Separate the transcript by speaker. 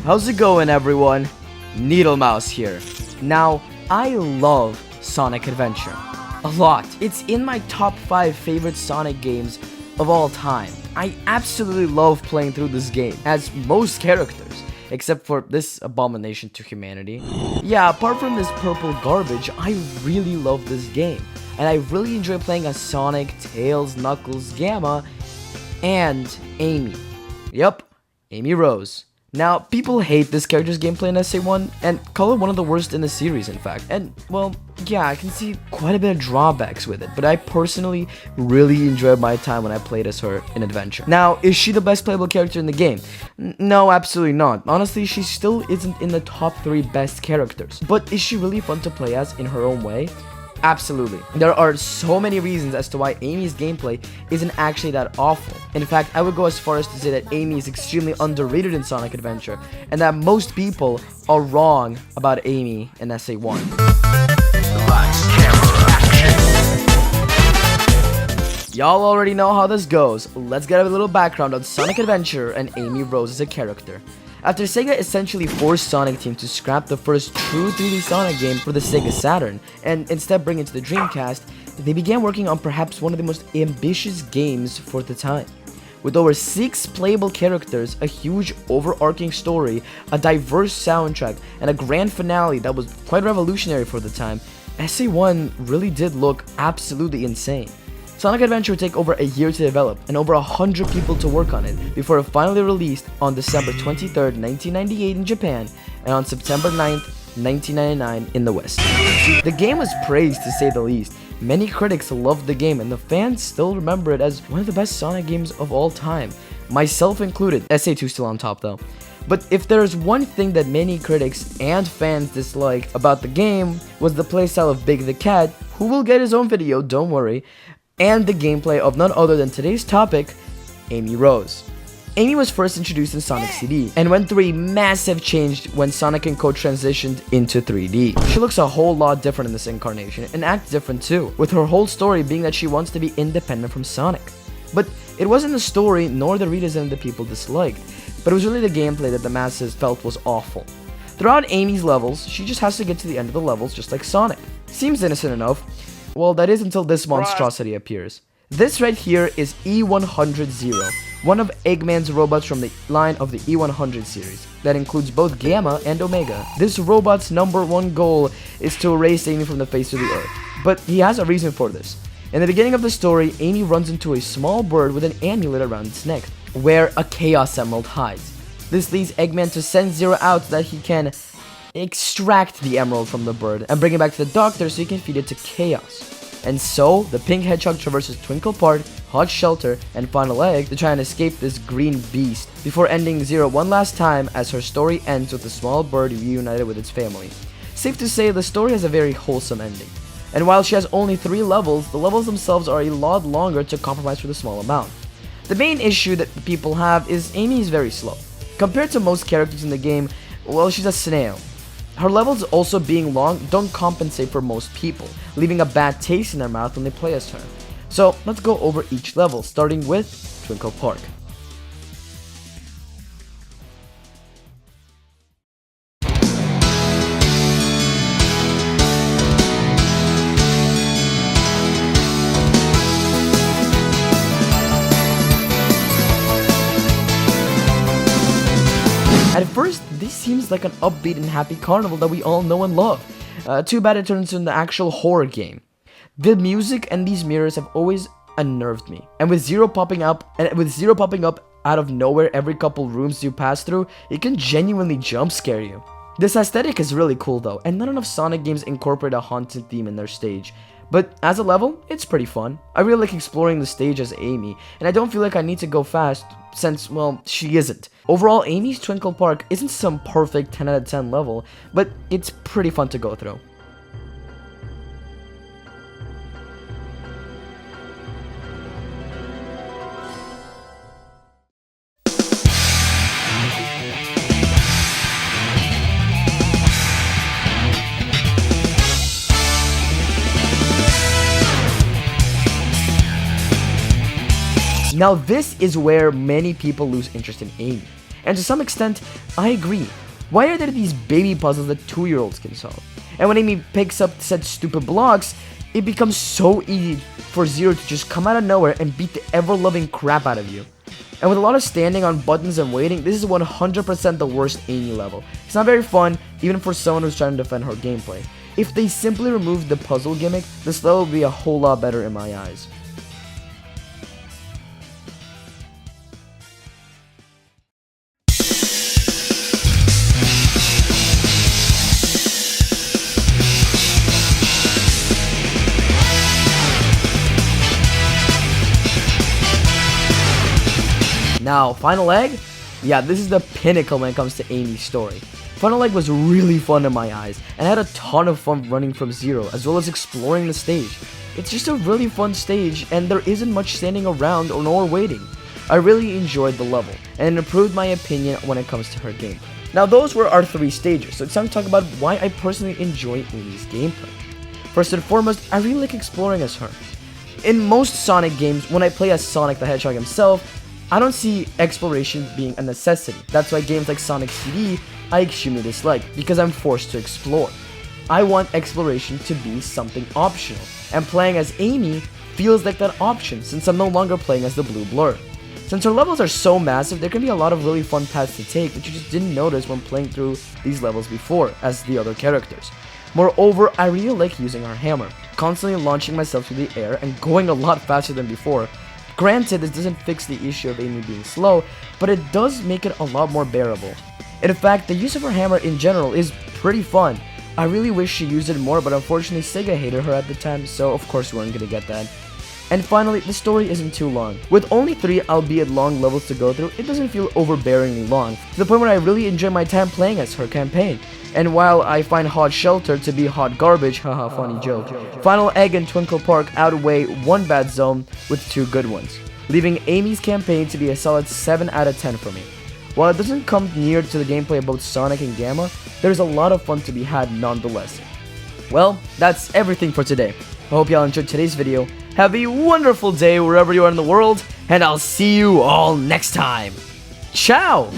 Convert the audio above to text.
Speaker 1: How's it going, everyone? NeedleMouse here. Now, I love Sonic Adventure a lot. It's in my top 5 favorite Sonic games of all time. I absolutely love playing through this game, as most characters, except for this abomination to humanity. Yeah, apart from this purple garbage, I really love this game, and I really enjoy playing as Sonic, Tails, Knuckles, Gamma, and Amy. Yup, Amy Rose. Now, people hate this character's gameplay in SA1 and call it one of the worst in the series, in fact. And, well, yeah, I can see quite a bit of drawbacks with it, but I personally really enjoyed my time when I played as her in Adventure. Now, is she the best playable character in the game? No, absolutely not. Honestly, she still isn't in the top 3 best characters. But is she really fun to play as in her own way? Absolutely. There are so many reasons as to why Amy's gameplay isn't actually that awful. In fact, I would go as far as to say that Amy is extremely underrated in Sonic Adventure, and that most people are wrong about Amy in SA1. Y'all already know how this goes. Let's get a little background on Sonic Adventure and Amy Rose as a character. After Sega essentially forced Sonic Team to scrap the first true 3D Sonic game for the Sega Saturn, and instead bring it to the Dreamcast, they began working on perhaps one of the most ambitious games for the time. With over 6 playable characters, a huge overarching story, a diverse soundtrack, and a grand finale that was quite revolutionary for the time, SA1 really did look absolutely insane. Sonic Adventure would take over a year to develop and over 100 people to work on it before it finally released on December 23rd, 1998 in Japan and on September 9th, 1999 in the West. The game was praised to say the least. Many critics loved the game and the fans still remember it as one of the best Sonic games of all time, myself included. SA2 still on top though. But if there's one thing that many critics and fans disliked about the game was the playstyle of Big the Cat, who will get his own video, don't worry, and the gameplay of none other than today's topic, Amy Rose. Amy was first introduced in Sonic CD, and went through a massive change when Sonic & Co transitioned into 3D. She looks a whole lot different in this incarnation, and acts different too, with her whole story being that she wants to be independent from Sonic. But it wasn't the story nor the redesign that people disliked, but it was really the gameplay that the masses felt was awful. Throughout Amy's levels, she just has to get to the end of the levels just like Sonic. Seems innocent enough. Well, that is until this monstrosity appears. This right here is E100-0, one of Eggman's robots from the line of the E100 series, that includes both Gamma and Omega. This robot's #1 goal is to erase Amy from the face of the earth, but he has a reason for this. In the beginning of the story, Amy runs into a small bird with an amulet around its neck, where a Chaos Emerald hides. This leads Eggman to send Zero out so that he can extract the emerald from the bird and bring it back to the doctor so he can feed it to Chaos. And so, the pink hedgehog traverses Twinkle Park, Hot Shelter, and Final Egg to try and escape this green beast, before ending Zero one last time as her story ends with the small bird reunited with its family. Safe to say, the story has a very wholesome ending. And while she has only 3 levels, the levels themselves are a lot longer to compromise for the small amount. The main issue that people have is Amy is very slow. Compared to most characters in the game, well, she's a snail. Her levels also being long don't compensate for most people, leaving a bad taste in their mouth when they play as her. So let's go over each level, starting with Twinkle Park. At first, this seems like an upbeat and happy carnival that we all know and love. Too bad it turns into an actual horror game. The music and these mirrors have always unnerved me. And with Zero popping up out of nowhere every couple rooms you pass through, it can genuinely jump scare you. This aesthetic is really cool though, and not enough Sonic games incorporate a haunted theme in their stage. But as a level, it's pretty fun. I really like exploring the stage as Amy, and I don't feel like I need to go fast since, well, she isn't. Overall, Amy's Twinkle Park isn't some perfect 10 out of 10 level, but it's pretty fun to go through. Now this is where many people lose interest in Amy. And to some extent, I agree. Why are there these baby puzzles that 2-year-olds can solve? And when Amy picks up said stupid blocks, it becomes so easy for Zero to just come out of nowhere and beat the ever-loving crap out of you. And with a lot of standing on buttons and waiting, this is 100% the worst Amy level. It's not very fun, even for someone who's trying to defend her gameplay. If they simply removed the puzzle gimmick, this level would be a whole lot better in my eyes. Now, Final Egg? Yeah, this is the pinnacle when it comes to Amy's story. Final Egg was really fun in my eyes, and I had a ton of fun running from Zero, as well as exploring the stage. It's just a really fun stage, and there isn't much standing around or nor waiting. I really enjoyed the level, and it improved my opinion when it comes to her gameplay. Now those were our 3 stages, so it's time to talk about why I personally enjoy Amy's gameplay. First and foremost, I really like exploring as her. In most Sonic games, when I play as Sonic the Hedgehog himself, I don't see exploration being a necessity. That's why games like Sonic CD I extremely dislike, because I'm forced to explore. I want exploration to be something optional, and playing as Amy feels like that option since I'm no longer playing as the Blue Blur. Since her levels are so massive, there can be a lot of really fun paths to take that you just didn't notice when playing through these levels before as the other characters. Moreover, I really like using her hammer, constantly launching myself through the air and going a lot faster than before. Granted, this doesn't fix the issue of Amy being slow, but it does make it a lot more bearable. In fact, the use of her hammer in general is pretty fun. I really wish she used it more, but unfortunately Sega hated her at the time, so of course we weren't gonna get that. And finally, the story isn't too long. With only 3 albeit long levels to go through, it doesn't feel overbearingly long, to the point where I really enjoy my time playing as her campaign. And while I find Hot Shelter to be hot garbage, haha funny joke, Final Egg and Twinkle Park outweigh one bad zone with 2 good ones, leaving Amy's campaign to be a solid 7 out of 10 for me. While it doesn't come near to the gameplay of both Sonic and Gamma, there's a lot of fun to be had nonetheless. Well, that's everything for today. I hope y'all enjoyed today's video. Have a wonderful day wherever you are in the world, and I'll see you all next time. Ciao!